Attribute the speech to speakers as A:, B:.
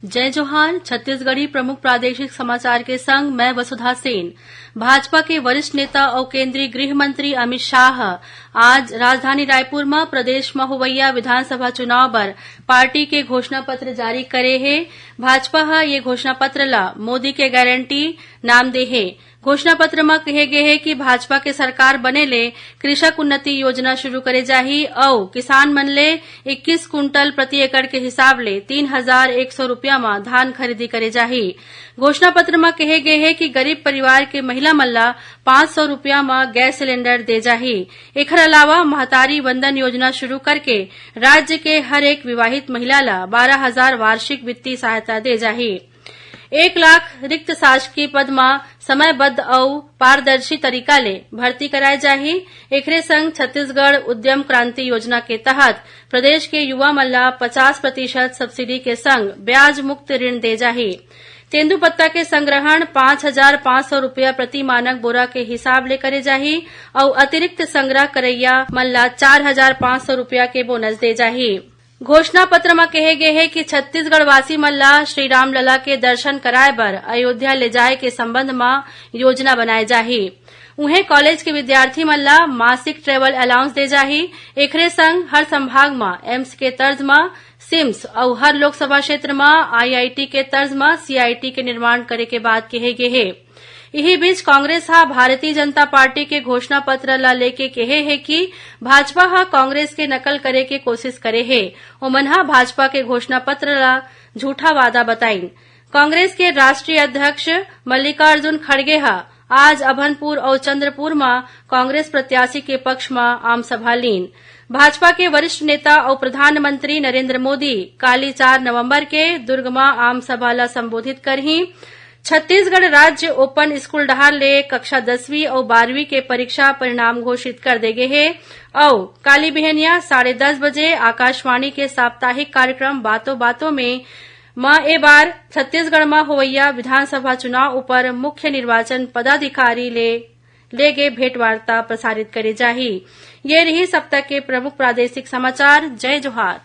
A: जय जोहार। छत्तीसगढ़ी प्रमुख प्रादेशिक समाचार के संग मैं वसुधा सेन। भाजपा के वरिष्ठ नेता और केंद्रीय गृह मंत्री अमित शाह आज राजधानी रायपुर में प्रदेश में होवैया विधानसभा चुनाव बर पार्टी के घोषणा पत्र जारी करे है। भाजपा ह ये घोषणा पत्र ला मोदी के गारंटी नाम दे है। घोषणा पत्र में कहे गए है कि भाजपा के सरकार बने ले कृषक उन्नति योजना शुरू करे जाही और किसान मन ले 21 कुंटल प्रति एकड़ के हिसाब ले 3,100 रुपया में धान खरीदी करे जाही। घोषणा पत्र में कहे गए है कि गरीब परिवार के महिला मन ला 500 रुपया में गैस सिलेंडर दे जाही। एकर अलावा महतारी वंदन योजना शुरू करके राज्य के हर एक विवाहित महिला ला 12,000 वार्षिक वित्तीय सहायता दे जाही। 1 लाख रिक्त शासकीय पद में समयबद्ध और पारदर्शी तरीका ले भर्ती कराए जाही। एकरे संग छत्तीसगढ़ उद्यम क्रांति योजना के तहत प्रदेश के युवा मन ला 50% सब्सिडी के संग ब्याज मुक्त ऋण दे जाही। तेंदुपत्ता के संग्रहण 5,500 रुपया प्रति मानक बोरा के हिसाब ले करे जाही और अतिरिक्त संग्रह करैया मन ला 4,500 रुपया के बोनस दे जाही। घोषणा पत्र में कहे गए है कि छत्तीसगढ़ वासी मन ला श्री राम लला के दर्शन कराए बर अयोध्या ले जाए के संबंध में योजना बनाए जाही। उन्हें कॉलेज के विद्यार्थी मन ला मासिक ट्रेवल अलाउंस दे जाही। एकरे संग हर संभाग में एम्स के तर्ज में सिम्स और हर लोकसभा क्षेत्र में IIT के तर्ज में CIT के निर्माण करे के बात कहे गए है। यही बीच कांग्रेस हा भारतीय जनता पार्टी के घोषणा पत्र ला लेके कहे है कि भाजपा हा कांग्रेस के नकल करे के कोशिश करे है। ओमन हा भाजपा के घोषणा पत्र ला झूठा वादा बताइन। कांग्रेस के राष्ट्रीय अध्यक्ष मल्लिकार्जुन खड़गे हा आज अभनपुर और चंद्रपुर में कांग्रेस प्रत्याशी के पक्ष में आम सभा लीन। भाजपा के वरिष्ठ नेता और प्रधानमंत्री नरेंद्र मोदी काली 4 नवंबर के दुर्ग में आम सभा ला संबोधित करही। छत्तीसगढ़ राज्य ओपन स्कूल डहार ले कक्षा 10वीं और 12वीं के परीक्षा परिणाम घोषित कर दे गए है और काली बिहनिया 10:30 बजे आकाशवाणी के साप्ताहिक कार्यक्रम बातों बातों में ए बार छत्तीसगढ़ में होवैया विधानसभा चुनाव ऊपर मुख्य निर्वाचन पदाधिकारी ले गए भेंटवार्ता प्रसारित करे जाही। ये रही सब तक के प्रमुख प्रादेशिक समाचार। जय जोहार।